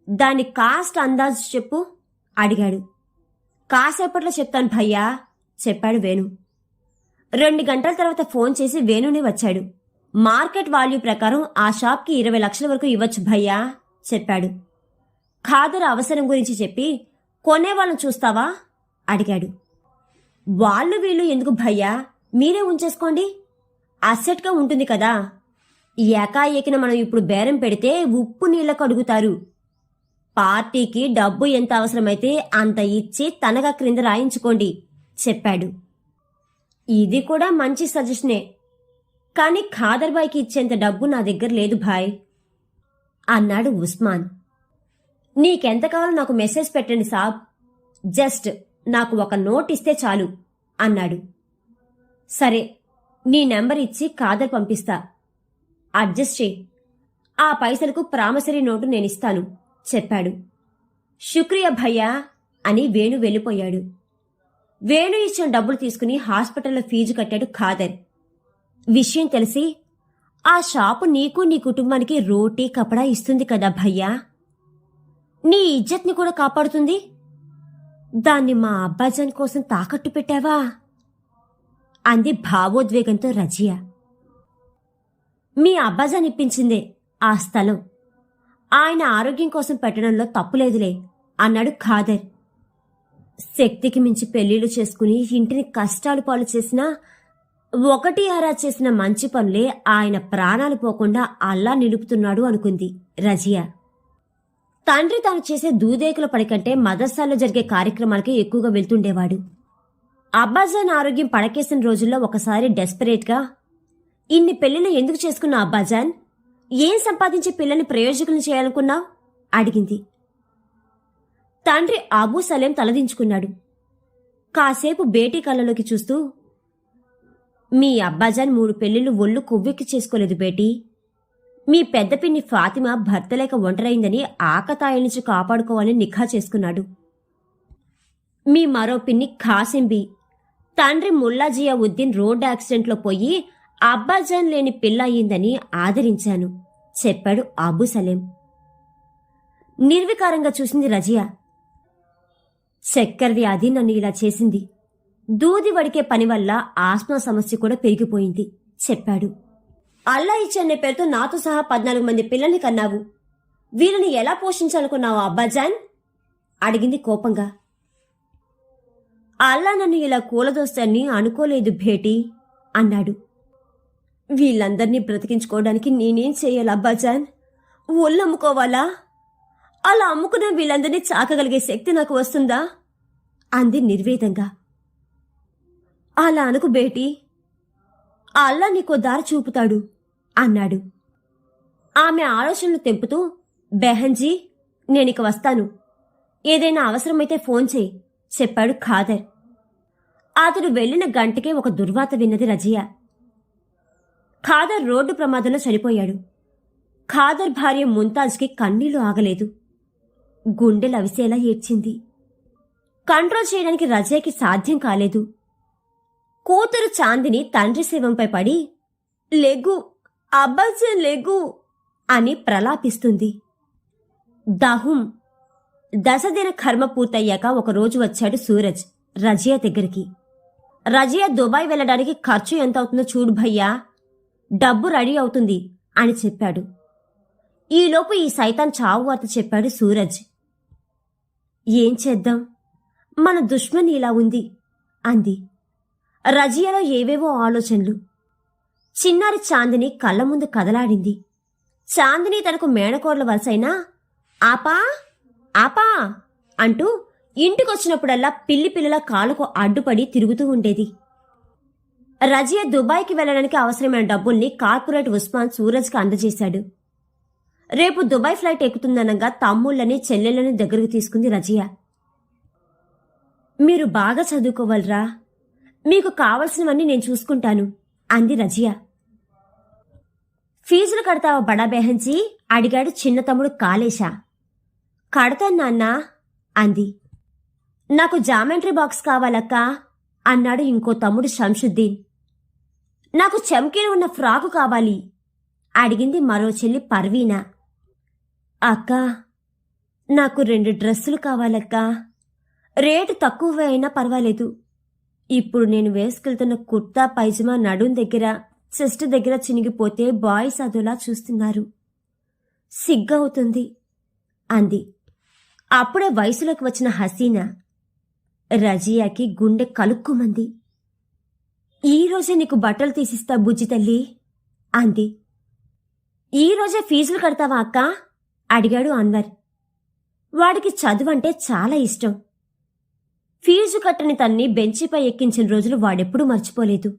దాని కాస్ట్ అందాజు చెప్పు అడిగాడు. కాసేపట్లో చెప్తాను భయ్యా చెప్పాడు వేణు. 2 గంటల తర్వాత ఫోన్ చేసి వేణుని వచ్చాడు. మార్కెట్ వాల్యూ ప్రకారం ఆ షాప్కి 20 లక్షల వరకు ఇవ్వచ్చు భయ్యా చెప్పాడు. ఖాదర్ అవసరం గురించి చెప్పి, కొనేవాళ్ళని చూస్తావా అడిగాడు. వాళ్ళు వీళ్ళు ఎందుకు భయ్యా, మీరే ఉంచేసుకోండి, అసెట్గా ఉంటుంది కదా ఏకాఏకిన మనం ఇప్పుడు బేరం పెడితే ఉప్పు నీళ్లకు అడుగుతారు. పార్టీకి డబ్బు ఎంత అవసరమైతే అంత ఇచ్చి తనగా క్రింద రాయించుకోండి చెప్పాడు. ఇది కూడా మంచి సజెషనే, కానీ ఖాదర్ బాయ్కి ఇచ్చేంత డబ్బు నా దగ్గర లేదు భాయ్ అన్నాడు ఉస్మాన్. నీకెంత కావాలో నాకు మెసేజ్ పెట్టండి సాబ్, జస్ట్ నాకు ఒక నోట్ ఇస్తే చాలు అన్నాడు. సరే, నీ నెంబర్ ఇచ్చి ఖాదర్ పంపిస్తా, అడ్జస్ట్ చేయి, ఆ పైసలకు ప్రామసరీ నోటు నేనిస్తాను చెప్పాడు. శుక్రియా భయ్యా అని వేణు వెళ్ళిపోయాడు. వేణు ఇచ్చిన డబ్బులు తీసుకుని హాస్పిటల్లో ఫీజు కట్టాడు ఖాదర్. విషయం తెలిసి, ఆ షాపు నీకు నీ కుటుంబానికి రోటీ కపడా ఇస్తుంది కదా భయ్యా, నీ ఇజ్జత్ని కూడా కాపాడుతుంది, దాన్ని మా అబ్బాజాన్ కోసం తాకట్టు పెట్టావా అంది భావోద్వేగంతో రజియా. మీ అబ్బాజాన్ ఇప్పించిందే ఆ స్థలం, ఆయన ఆరోగ్యం కోసం పెట్టడంలో తప్పులేదులే అన్నాడు ఖాదర్. శక్తికి మించి పెళ్లిళ్లు చేసుకుని ఇంటిని కష్టాలు పాలు చేసినా ఒకటి ఆరా చేసిన మంచి పనులే ఆయన ప్రాణాలు పోకుండా అల్లా నిలుపుతున్నాడు అనుకుంది రజియా. తండ్రి తాను చేసే దూదేకుల పని కంటే మదర్సాల్లో జరిగే కార్యక్రమాలకే ఎక్కువగా వెళ్తుండేవాడు. అబ్బాజాన్ ఆరోగ్యం పడకేసిన రోజుల్లో ఒకసారి డెస్పరేట్గా, ఇన్ని పెళ్లిళ్ళు ఎందుకు చేసుకున్నా అబ్బాజాన్, ఏం సంపాదించి పిల్లని ప్రయోజకులను చేయాలనుకున్నావు అడిగింది. తండ్రి అబూ సలేం తలదించుకున్నాడు. కాసేపు బేటీ కళ్ళలోకి చూస్తూ, మీ అబ్బాజాన్ 3 పెళ్లిళ్లు ఒళ్ళు కొవ్వెక్కి చేసుకోలేదు బేటీ, మీ పెద్ద పిన్ని ఫాతిమా భర్త లేక ఒంటరైందని ఆకతాయిల నుంచి కాపాడుకోవాలని నిఖా చేసుకున్నాడు. మీ మరో పిన్ని ఖాసింబి తండ్రి ముల్లాజియా ఉద్దీన్ రోడ్డు యాక్సిడెంట్లో పోయి అబ్బాజాన్ లేని పిల్ల అయ్యిందని ఆదరించాను చెప్పాడు అబూ సలేం. నిర్వికారంగా చూసింది రజియా. చక్కెర వ్యాధి నన్ను ఇలా చేసింది, దూది వడికే పని వల్ల ఆస్మా సమస్య కూడా పెరిగిపోయింది చెప్పాడు. అల్లా ఇచ్చనే పేరుతో నాతో సహా 14 మంది పిల్లల్ని కన్నావు, వీళ్ళని ఎలా పోషించాలనుకున్నావు అబ్బాజాన్ అడిగింది కోపంగా. అల్లా నన్ను ఇలా కూలదోస్తాన్ని అనుకోలేదు భేటీ అన్నాడు. వీళ్ళందర్నీ బ్రతికించుకోవడానికి నేనేం చేయాలి అబ్బాజాన్, ఒళ్ళమ్ముకోవాలా, అలా అమ్ముకున్న వీళ్ళందరినీ చాకగలిగే శక్తి నాకు వస్తుందా అంది నిర్వేదంగా. అలా అనుకు బేటీ, అల్లా నీకో దారి చూపుతాడు అన్నాడు. ఆమె ఆలోచనలు తెంపుతూ, బెహన్జీ నేనిక వస్తాను, ఏదైనా అవసరమైతే ఫోన్ చేయి చెప్పాడు ఖాదర్. అతడు వెళ్లిన గంటకే ఒక దుర్వాత విన్నది రజియా. ఖాదర్ రోడ్డు ప్రమాదంలో చనిపోయాడు. ఖాదర్ భార్య ముంతాజ్కి కన్నీళ్లు ఆగలేదు. గుండెలు అవిసేలా ఏడ్చింది. కంట్రోల్ చేయడానికి రజియాకి సాధ్యం కాలేదు. కూతురు చాందిని తండ్రి శవంపై పడి, లెగ్గు అబ్బాజాన్ లెగ్గు అని ప్రలాపిస్తుంది. దహుం 10 దిన కర్మ పూర్తయ్యాక ఒకరోజు వచ్చాడు సూరజ్ రజియా దగ్గరికి. రజియా దుబాయ్ వెళ్లడానికి ఖర్చు ఎంత అవుతుందో చూడు భయ్యా, డబ్బు రెడీ అవుతుంది అని చెప్పాడు. ఈలోపు ఈ సైతాన్ చావు వార్త చెప్పాడు సూరజ్. ఏం చేద్దాం, మన దుష్మన్ ఇలా ఉంది అంది. రజియాలో ఏవేవో ఆలోచనలు. చిన్నారి చాందిని కళ్ళ ముందు కదలాడింది. చాందిని తనకు మేనకోడల వలసైనా ఆపా ఆపా అంటూ ఇంటికొచ్చినప్పుడల్లా పిల్లి పిల్లల కాళ్ళకు అడ్డుపడి తిరుగుతూ ఉండేది. రజియా దుబాయ్కి వెళ్లడానికి అవసరమైన డబ్బుల్ని కార్పొరేట్ ఉస్మాన్ సూరజ్కి అందజేశాడు. రేపు దుబాయ్ ఫ్లైట్ ఎక్కుతుందనగా తమ్ముళ్ళని చెల్లెళ్ళని దగ్గరకు తీసుకుంది రజియా. మీరు బాగా చదువుకోవాలరా, మీకు కావలసినవన్నీ నేను చూసుకుంటాను అంది రజియా. ఫీజులు కడతావా బడా బెహన్జీ అడిగాడు చిన్న తమ్ముడు కాలేశా. కడతాను నాన్నా అంది. నాకు జామెంట్రీ బాక్స్ కావాలక్కా అన్నాడు ఇంకో తమ్ముడు శంషుద్దీన్. నాకు చమ్కీలు ఉన్న ఫ్రాకు కావాలి అడిగింది మరో చెల్లి పర్వీనా. అక్కా నాకు 2 డ్రెస్సులు కావాలక్కా, రేటు తక్కువ అయినా పర్వాలేదు, ఇప్పుడు నేను వేసుకెళ్తున్న కుర్తా పైజమా నడుం దగ్గర చెస్ట్ దగ్గర చినిగిపోతే బాయ్స్ అదోలా చూస్తున్నారు, సిగ్గవుతుంది అంది. అప్పుడే వయసులోకి వచ్చిన హసీనా. రజియాకి గుండె కలుక్కుమంది. ఈరోజే నీకు బట్టలు తీసిస్తా బుజ్జి తల్లి అంది. ఈ రోజే ఫీజులు కడతావా అక్క? అడిగాడు అన్వర్. వాడికి చదువంటే చాలా ఇష్టం. ఫీజు కట్టని తన్ని బెంచిపై ఎక్కించిన రోజులు వాడెప్పుడూ మర్చిపోలేదు.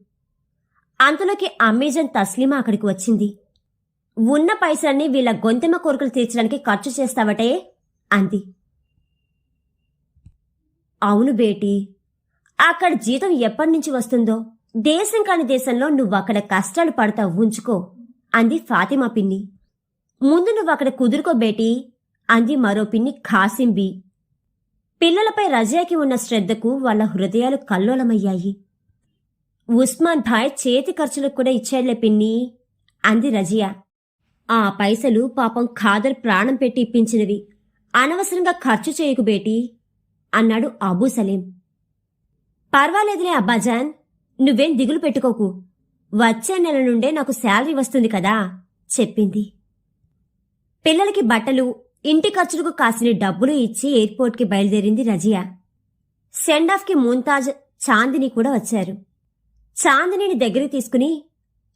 అంతలోకి అమ్మేజన్ తస్లీమా అక్కడికి వచ్చింది. ఉన్న పైసలన్నీ వీళ్ళ గొంతెమ్మ కోరికలు తీర్చడానికి ఖర్చు చేస్తావటే అంది. అవును బేటీ, అక్కడ జీతం ఎప్పటినుంచి వస్తుందో, దేశం కాని దేశంలో నువ్వక్కడ కష్టాలు పడతావు, ఉంచుకో అంది ఫాతిమా పిన్ని. ముందు నువ్వక్కడ కుదురుకో బేటీ అంది మరో పిన్ని ఖాసింబీ. పిల్లలపై రజియాకి ఉన్న శ్రద్ధకు వాళ్ళ హృదయాలు కల్లోలమయ్యాయి. ఉస్మాన్ భాయ్ చేతి ఖర్చులకు కూడా ఇచ్చాడులే పిన్ని అంది రజియా. ఆ పైసలు పాపం ఖాదర్ ప్రాణం పెట్టి ఇప్పించినవి, అనవసరంగా ఖర్చు చేయకు బేటీ అన్నాడు అబూ సలీం. పర్వాలేదులే అబ్బాజాన్, నువ్వేం దిగులు పెట్టుకోకు, వచ్చే నెల నుండే నాకు శాలరీ వస్తుంది కదా చెప్పింది. పిల్లలకి బట్టలు, ఇంటి ఖర్చులకు కాసిన డబ్బులు ఇచ్చి ఎయిర్పోర్ట్కి బయలుదేరింది రజియా. సెండాఫ్కి ముంతాజ్, చాందిని కూడా వచ్చారు. చాందినిని దగ్గరికి తీసుకుని,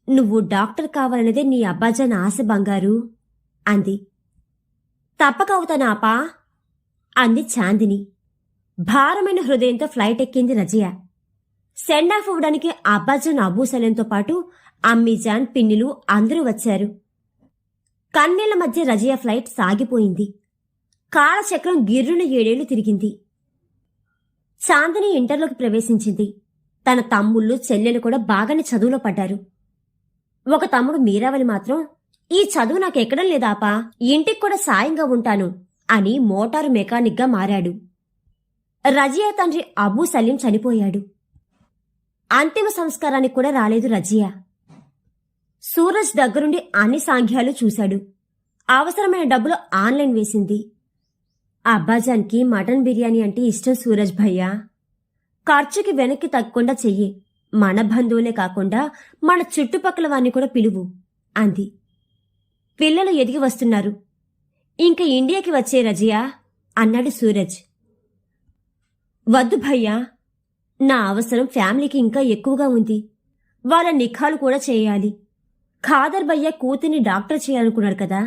నువ్వు డాక్టర్ కావాలనేదే నీ అబ్బాజాన్ ఆశ బంగారు అంది. తప్పకవుతానాపా అంది చాందిని. భారమైన హృదయంతో ఫ్లైట్ ఎక్కింది రజియా. సెండాఫ్ ఇవ్వడానికి అబ్బాజాన్, అబూ సలీంతో పాటు అమ్మీజాన్, పిన్నిలు అందరూ వచ్చారు. కన్నీళ్ల మధ్య రజియా ఫ్లైట్ సాగిపోయింది. కాలచక్రం గిర్రున 7 ఏళ్లు తిరిగింది. చాందిని ఇంటర్లోకి ప్రవేశించింది. తన తమ్ముళ్ళు, చెల్లెలు కూడా బాగానే చదువులో పడ్డారు. ఒక తమ్ముడు మీరావలి మాత్రం, ఈ చదువు నాకెక్కడం లేదాపా, ఇంటికి కూడా సాయంగా ఉంటాను అని మోటారు మెకానిక్గా మారాడు. రజియా తండ్రి అబూ సలీం చనిపోయాడు. అంతిమ సంస్కారానికి కూడా రాలేదు రజియా. సూరజ్ దగ్గరుండి అన్ని సాంఘ్యాలు చూశాడు. అవసరమైన డబ్బులు ఆన్లైన్ వేసింది. అబ్బాజాన్కి మటన్ బిర్యానీ అంటే ఇష్టం సూరజ్ భయ్యా, ఖర్చుకి వెనక్కి తగ్గకుండా చెయ్యి, మన బంధువులే కాకుండా మన చుట్టుపక్కల వారిని కూడా పిలువు అంది. పిల్లలు ఎదిగి వస్తున్నారు, ఇంక ఇండియాకి వచ్చే రజియా అన్నాడు సూరజ్. వద్దు భయ్యా, నా అవసరం ఫ్యామిలీకి ఇంకా ఎక్కువగా ఉంది, వాళ్ళ నిఖాలు కూడా చేయాలి. ఖాదర్ భయ్య కూతుర్ని డాక్టర్ చేయాలనుకున్నాడు కదా,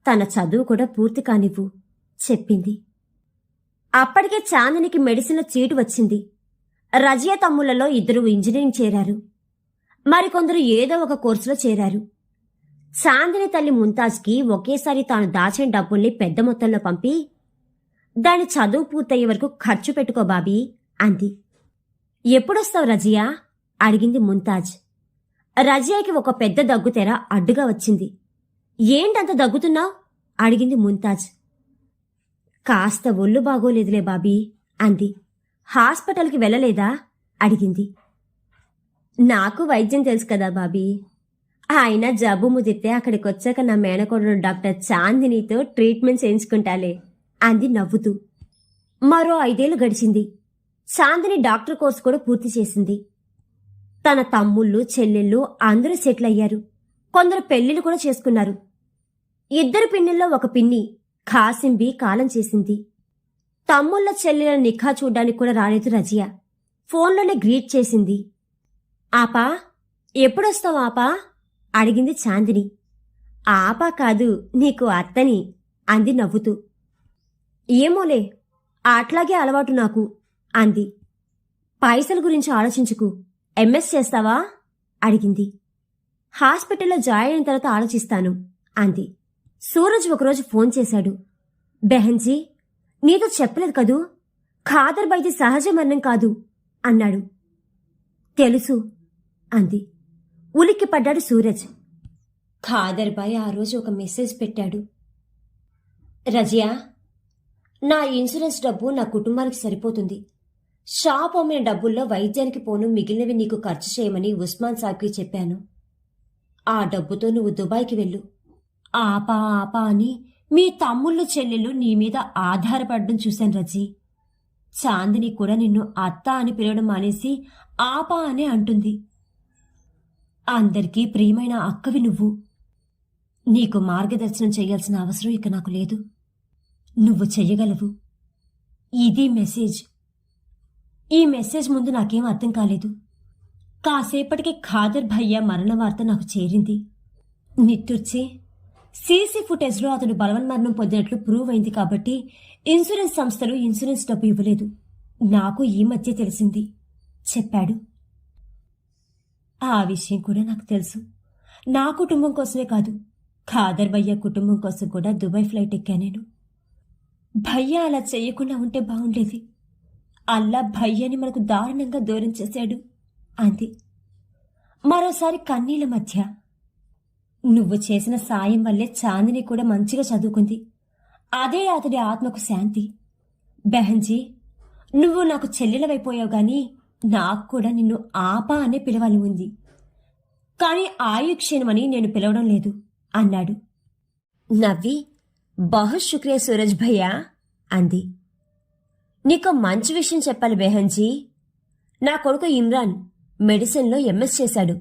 తన చదువు కూడా పూర్తి కానివ్వు చెప్పింది. అప్పటికే చాందినికి మెడిసిన్లో చీటు వచ్చింది. రజియా తమ్ముళ్లలో 2 ఇంజనీరింగ్ చేరారు, మరికొందరు ఏదో ఒక కోర్సులో చేరారు. చాందిని తల్లి ముంతాజ్కి ఒకేసారి తాను దాచిన డబ్బుల్ని పెద్ద మొత్తంలో పంపి, దాని చదువు పూర్తయ్యే వరకు ఖర్చు పెట్టుకో బాబీ అంది. ఎప్పుడొస్తావు రజియా అడిగింది ముంతాజ్. రజియాకి ఒక పెద్ద దగ్గుతెర అడ్డుగా వచ్చింది. ఏంటంత దగ్గుతున్నావు అడిగింది ముంతాజ్. కాస్త ఒళ్ళు బాగోలేదులే బాబీ అంది. హాస్పిటల్కి వెళ్ళలేదా అడిగింది. నాకు వైద్యం తెలుసు కదా బాబీ, ఆయన జబ్బు ముదిరితే అక్కడికొచ్చాక నా మేనకోడలు డాక్టర్ చాందినితో ట్రీట్మెంట్ చేయించుకుంటాలే అంది నవ్వుతూ. మరో 5 ఏళ్లు గడిచింది. చాందిని డాక్టర్ కోర్సు కూడా పూర్తి చేసింది. తన తమ్ముళ్ళు, చెల్లెళ్ళు అందరూ సెటిల్ అయ్యారు. కొందరు పెళ్లిళ్ళు కూడా చేసుకున్నారు. 2 పిన్నిల్లో ఒక పిన్ని ఖాసింబీ కాలం చేసింది. తమ్ముళ్ళ చెల్లెల నిఖా చూడ్డానికి కూడా రాలేదు రజియా. ఫోన్లోనే గ్రీట్ చేసింది. ఆపా, ఎప్పుడొస్తావు ఆపా అడిగింది చాందిని. ఆపా కాదు, నీకు అత్తని అంది నవ్వుతూ. ఏమోలే, అట్లాగే అలవాటు నాకు అంది. పైసల గురించి ఆలోచించుకు, ఎంఎస్ చేస్తావా అడిగింది. హాస్పిటల్లో జాయిన్ అయిన తర్వాత ఆలోచిస్తాను అంది. సూరజ్ ఒకరోజు ఫోన్ చేశాడు. బెహన్జీ, నీతో చెప్పలేదు కదూ, ఖాదర్ బైది సహజ మరణం కాదు అన్నాడు. తెలుసు అంది. ఉలిక్కి పడ్డాడు సూరజ్. ఖాదర్ బాయ్ ఆ రోజు ఒక మెసేజ్ పెట్టాడు. రజియా, నా ఇన్సూరెన్స్ డబ్బు నా కుటుంబానికి సరిపోతుంది. షాప్ అమ్మిన డబ్బుల్లో వైద్యానికి పోను, మిగిలినవి నీకు ఖర్చు చేయమని ఉస్మాన్ సాబ్కి చెప్పాను. ఆ డబ్బుతో నువ్వు దుబాయ్కి వెళ్ళు. ఆపా ఆపా అని మీ తమ్ముళ్ళు, చెల్లెళ్ళు నీ మీద ఆధారపడడం చూశాను రజీ. చాందిని కూడా నిన్ను అత్త అని పిలవడం మానేసి ఆపా అనే అంటుంది. అందరికీ ప్రియమైన అక్కవి నువ్వు. నీకు మార్గదర్శనం చేయాల్సిన అవసరం ఇక నాకు లేదు. నువ్వు చెయ్యగలవు. ఇది మెసేజ్. ఈ మెసేజ్ ముందు నాకేం అర్థం కాలేదు. కాసేపటికి ఖాదర్ భయ్య మరణ వార్త నాకు చేరింది. నిట్టూర్చి సీసీ ఫుటేజ్లో అతడు బలవన్మరణం పొందినట్లు ప్రూవ్ అయింది కాబట్టి ఇన్సూరెన్స్ సంస్థలు ఇన్సూరెన్స్ డబ్బు ఇవ్వలేదు. నాకు ఈ మధ్య తెలిసింది చెప్పాడు. ఆ విషయం కూడా నాకు తెలుసు. నా కుటుంబం కోసమే కాదు, ఖాదర్ భయ్య కుటుంబం కోసం కూడా దుబాయ్ ఫ్లైట్ ఎక్కా నేను. భయ్య అలా చెయ్యకుండా ఉంటే బాగుండేది. అల్లా భయ్యని మనకు దారుణంగా దూరం చేశాడు అంది. మరోసారి కన్నీళ్ల మధ్య, నువ్వు చేసిన సాయం వల్లే చాందిని కూడా మంచిగా చదువుకుంది. అదే అతడి ఆత్మకు శాంతి. బెహన్జీ, నువ్వు నాకు చెల్లెలవైపోయావు గాని నాకు కూడా నిన్ను ఆపా అనే పిలవాలి ఉంది. కాని ఆయుక్షేణమని నేను పిలవడం లేదు అన్నాడు. నవ్వి, బహుత్ శుక్రియా సూరజ్ భయ్యా అంది. నీకు మంచి విషయం చెప్పాలి బెహన్జీ. నా కొడుకు ఇమ్రాన్ మెడిసిన్లో ఎంఎస్ చేశాడు.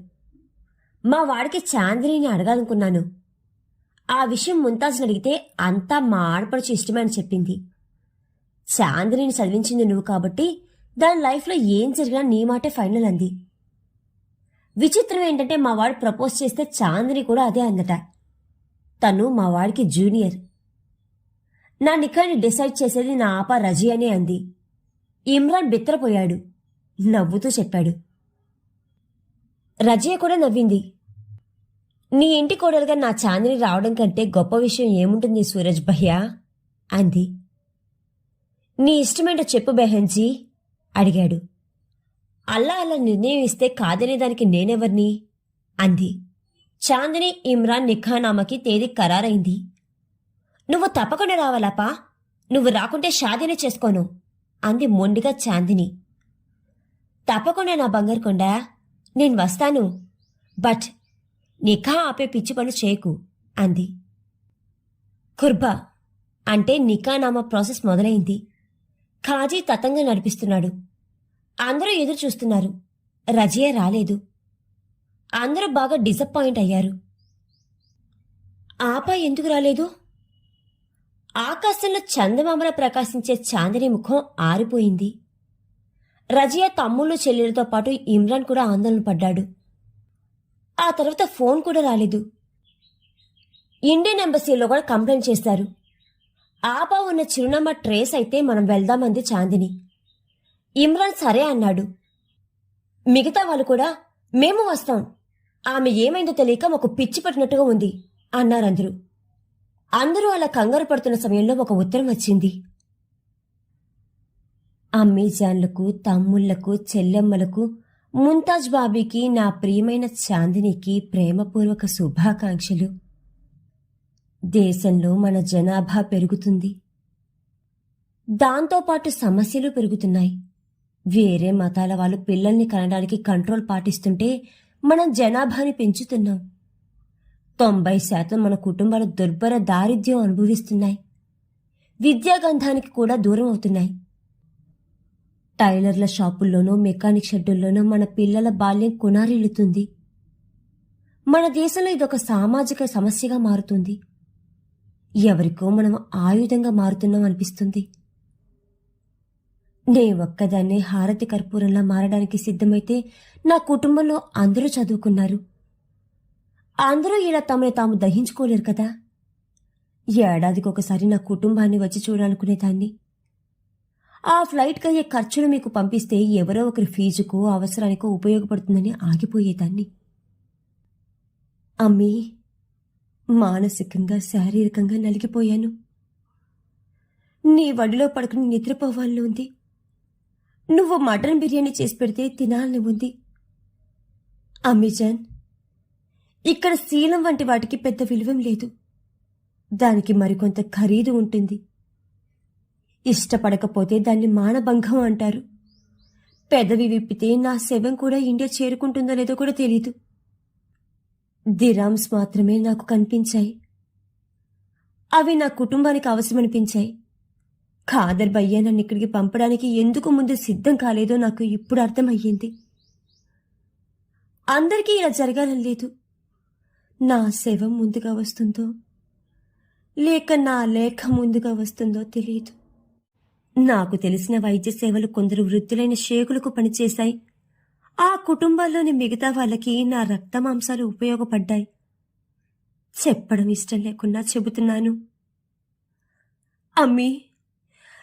మా వాడికి చాందిని అడగాలనుకున్నాను. ఆ విషయం ముంతాజ్ని అడిగితే అంతా మా ఆడపడుచు ఇష్టమే అని చెప్పింది. చాందిని చదివించింది నువ్వు కాబట్టి దాని లైఫ్లో ఏం జరిగినా నీ మాటే ఫైనల్ అంది. విచిత్రం ఏంటంటే మా వాడు ప్రపోజ్ చేస్తే చాందిని కూడా అదే అందట. తను మా వాడికి జూనియర్. నా నిఖాని డిసైడ్ చేసేది నా ఆపా రజియానే అంది. ఇమ్రాన్ బిత్తరపోయాడు. నవ్వుతూ చెప్పాడు. రజియా కూడా నవ్వింది. నీ ఇంటి కోడలుగా నా చాందిని రావడం కంటే గొప్ప విషయం ఏముంటుంది సూరజ్ భయ్యా అంది. నీ ఇష్టమేంటో చెప్పు బెహన్జీ అడిగాడు. అల్లా అలా నిర్ణయం ఇస్తే కాదనే దానికి నేనెవర్ని అంది. చాందిని ఇమ్రాన్ నిఖానామాకి తేదీ ఖరారైంది. నువ్వు తప్పకుండా రావాలాపా, నువ్వు రాకుంటే షాదీనే చేసుకోను అంది మొండిగా చాందిని. తప్పకుండా నా బంగారు కొండ, నేను వస్తాను. బట్ నిఖా ఆపే పిచ్చి పనులు చేయకు అంది. ఖుర్బా అంటే నిఖానామా ప్రాసెస్ మొదలైంది. ఖాజీ తతంగా నడిపిస్తున్నాడు. అందరూ ఎదురు చూస్తున్నారు. రజియా రాలేదు. అందరూ బాగా డిసప్పాయింట్ అయ్యారు. ఆపా ఎందుకు రాలేదు? ఆకాశంలో చందమామల ప్రకాశించే చాందిని ముఖం ఆరిపోయింది. రజియా తమ్ముళ్ళు చెల్లెలతో పాటు ఇమ్రాన్ కూడా ఆందోళన పడ్డాడు. ఆ తర్వాత ఫోన్ కూడా రాలేదు. ఇండియన్ ఎంబసీలో కూడా కంప్లైంట్ చేశారు. ఆపా ఉన్న చిరునామా ట్రేస్ అయితే మనం వెళ్దామంది చాందిని. ఇమ్రాన్ సరే అన్నాడు. మిగతా వాళ్ళు కూడా మేము వస్తాం, ఆమె ఏమైందో తెలియక ఒక పిచ్చి పట్టినట్టుగా ఉంది అన్నారందరూ. అందరూ అలా కంగారు పడుతున్న సమయంలో ఒక ఉత్తరం వచ్చింది. అమ్మీజాన్లకు, తమ్ముళ్లకు, చెల్లెమ్మలకు, ముంతాజ్ బాబీకి, నా ప్రియమైన చాందినికి ప్రేమపూర్వక శుభాకాంక్షలు. దేశంలో మన జనాభా పెరుగుతుంది. దాంతోపాటు సమస్యలు పెరుగుతున్నాయి. వేరే మతాల వాళ్ళు పిల్లల్ని కనడానికి కంట్రోల్ పాటిస్తుంటే మనం జనాభాని పెంచుతున్నాం. 90% మన కుటుంబాలు దుర్భర దారిద్ర్యం అనుభవిస్తున్నాయి. విద్యాగంధానికి కూడా దూరం అవుతున్నాయి. టైలర్ల షాపుల్లోనో, మెకానిక్ షెడ్డుల్లోనో మన పిల్లల బాల్యం కునారిల్లుతుంది. మన దేశంలో ఇదొక సామాజిక సమస్యగా మారుతుంది. ఎవరికో మనం ఆయుధంగా మారుతున్నాం అనిపిస్తుంది. నే ఒక్కదాన్నే హారతి కర్పూరంలా మారడానికి సిద్ధమైతే నా కుటుంబంలో అందరూ చదువుకున్నారు. అందరూ ఇలా తమని తాము దహించుకోలేరు కదా. ఏడాదికొకసారి నా కుటుంబాన్ని వచ్చి చూడాలనుకునేదాన్ని. ఆ ఫ్లైట్కి అయ్యే ఖర్చులు మీకు పంపిస్తే ఎవరో ఒకరి ఫీజుకో అవసరానికో ఉపయోగపడుతుందని ఆగిపోయేదాన్ని. అమ్మీ, మానసికంగా శారీరకంగా నలిగిపోయాను. నీ వడిలో పడుకుని నిద్రపోవాలని ఉంది. నువ్వు మటన్ బిర్యానీ చేసి పెడితే తినాలని ఉంది. అమ్మీజాన్, ఇక్కడ శీలం వంటి వాటికి పెద్ద విలువం లేదు. దానికి మరికొంత ఖరీదు ఉంటుంది. ఇష్టపడకపోతే దాన్ని మానభంగం అంటారు. పెదవి విప్పితే నా శవం కూడా ఇండియా చేరుకుంటుందో లేదో కూడా తెలీదు. దిరామ్స్ మాత్రమే నాకు కనిపించాయి. అవి నా కుటుంబానికి అవసరమనిపించాయి. ఖాదర్ భయ్య నన్ను ఇక్కడికి పంపడానికి ఎందుకు ముందు సిద్ధం కాలేదో నాకు ఇప్పుడు అర్థమయ్యింది. అందరికీ ఇలా జరగాలని లేదు. నా శవం ముందుగా వస్తుందో లేక నా లేఖ ముందుగా వస్తుందో తెలియదు. నాకు తెలిసిన వైద్య సేవలు కొందరు వృద్ధులైన షేకులకు పనిచేశాయి. ఆ కుటుంబాల్లోని మిగతా వాళ్ళకి నా రక్తమాంసాలు ఉపయోగపడ్డాయి. చెప్పడం ఇష్టం లేకున్నా చెబుతున్నాను. అమ్మీ,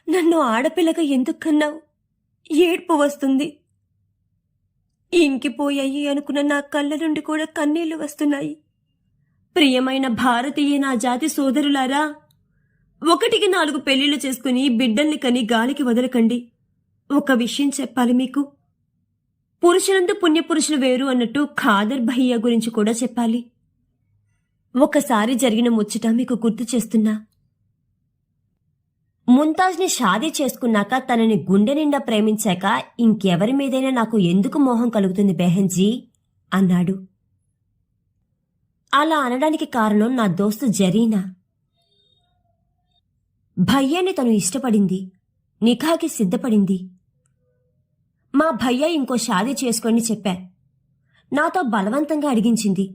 నన్ను ఆడపిల్లగా ఎందుకు కన్నావు? ఏడ్పు వస్తుంది. ఇంకిపోయాయి అనుకున్న నా కళ్ళ నుండి కూడా కన్నీళ్లు వస్తున్నాయి. ప్రియమైన భారతీయ నా జాతి సోదరులారా, 1-4 పెళ్లిళ్లు చేసుకుని బిడ్డల్ని కని గాలికి వదలకండి. ఒక విషయం చెప్పాలి మీకు. పురుషులందు పుణ్యపురుషులు వేరు అన్నట్టు ఖాదర్ భయ్యా గురించి కూడా చెప్పాలి. ఒకసారి జరిగిన ముచ్చట మీకు గుర్తు చేస్తున్నా. ముంతాజ్ని షాదీ చేసుకున్నాక తనని గుండె నిండా ప్రేమించాక ఇంకెవరి మీదైనా నాకు ఎందుకు మోహం కలుగుతుంది బెహన్జీ అన్నాడు. అలా అనడానికి కారణం నా దోస్తు జరీనా. భయ్యాని తను ఇష్టపడింది, నిఖాకి సిద్ధపడింది. మా భయ్యా ఇంకో షాదీ చేసుకొని చెప్పా. నాతో బలవంతంగా అడిగించింది.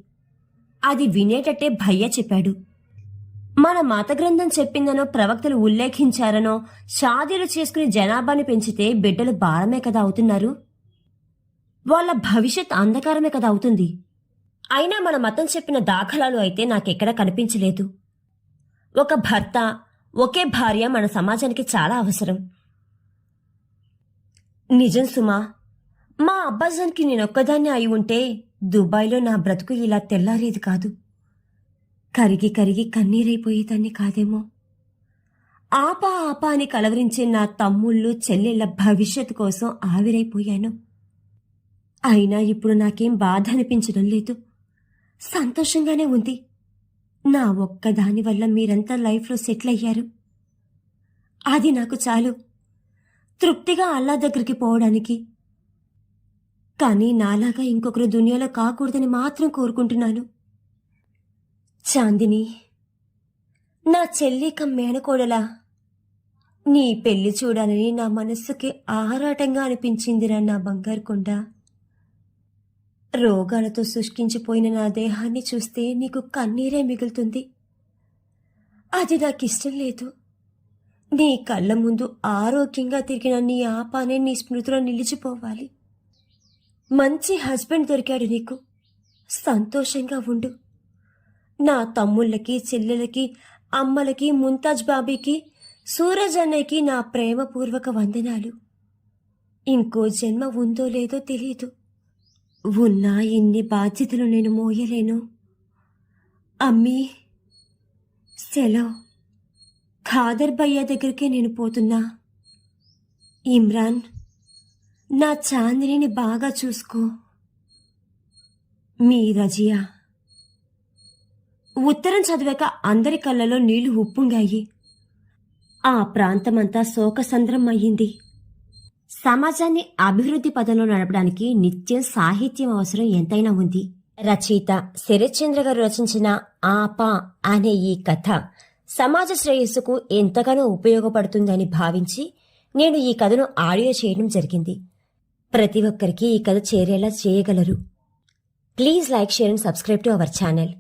అది వినేటట్టే భయ్యా చెప్పాడు. మన మత గ్రంథం చెప్పిందనో ప్రవక్తలు ఉల్లేఖించారనో షాదీలు చేసుకుని జనాభాని పెంచితే బిడ్డలు భారమే కదా అవుతున్నారు. వాళ్ళ భవిష్యత్ అంధకారమే కదా అవుతుంది. అయినా మన మతం చెప్పిన దాఖలాలు అయితే నాకెక్కడా కనిపించలేదు. ఒక భర్త, ఒకే భార్య మన సమాజానికి చాలా అవసరం. నిజం సుమా, మా అబ్బాజానికి నేనొక్కదాన్నే అయి ఉంటే దుబాయ్లో నా బ్రతుకు ఇలా తెల్లారేది కాదు. కరిగి కరిగి కన్నీరైపోయేదాన్ని కాదేమో. ఆపా ఆపా అని కలవరించే నా తమ్ముళ్ళు చెల్లెళ్ల భవిష్యత్తు కోసం ఆవిరైపోయాను. అయినా ఇప్పుడు నాకేం బాధ అనిపించడం లేదు, సంతోషంగానే ఉంది. నా ఒక్కదాని వల్ల మీరంతా లైఫ్లో సెటిల్ అయ్యారు. అది నాకు చాలు, తృప్తిగా అల్లా దగ్గరికి పోవడానికి. కానీ నాలాగా ఇంకొకరు దునియాలో కాకూడదని మాత్రం కోరుకుంటున్నాను. చాందిని, నా చెల్లి కమ్మేనకోడలా, నీ పెళ్లి చూడాలని నా మనస్సుకి ఆరాటంగా అనిపించిందిరా నా బంగారు కొండ. రోగాలతో శుష్కించిపోయిన నా దేహాన్ని చూస్తే నీకు కన్నీరే మిగులుతుంది. అది నాకిష్టం లేదు. నీ కళ్ళ ముందు ఆరోగ్యంగా తిరిగిన నీ ఆపానే నీ స్మృతిలో నిలిచిపోవాలి. మంచి హస్బెండ్ దొరికాడు నీకు, సంతోషంగా ఉండు. నా తమ్ముళ్ళకి, చెల్లెలకి, అమ్మలకి, ముంతాజ్ బాబీకి, సూరజ్ అన్నయ్యకి నా ప్రేమపూర్వక వందనాలు. ఇంకో జన్మ ఉందో లేదో తెలీదు. ఉన్నా ఇన్ని బాధ్యతలు నేను మోయలేను. అమ్మీ, సెలవు. ఖాదర్ భయ్యా దగ్గరికే నేను పోతున్నా. ఇమ్రాన్, నా చాందిని బాగా చూసుకో. మీ రజియా. ఉత్తరం చదివాక అందరి కళ్ళలో నీళ్లు ఉప్పొంగాయి. ఆ ప్రాంతమంతా శోకసంద్రం అయ్యింది. సమాజాన్ని అభివృద్ధి పదంలో నడపడానికి నిత్యం సాహిత్యం అవసరం ఎంతైనా ఉంది. రచయిత శరత్చంద్ర గారు రచించిన ఆపా అనే ఈ కథ సమాజ శ్రేయస్సుకు ఎంతగానో ఉపయోగపడుతుందని భావించి నేను ఈ కథను ఆడియో చేయడం జరిగింది. ప్రతి ఒక్కరికి ఈ కథ చేరేలా చేయగలరు. Please like, share and subscribe to our channel.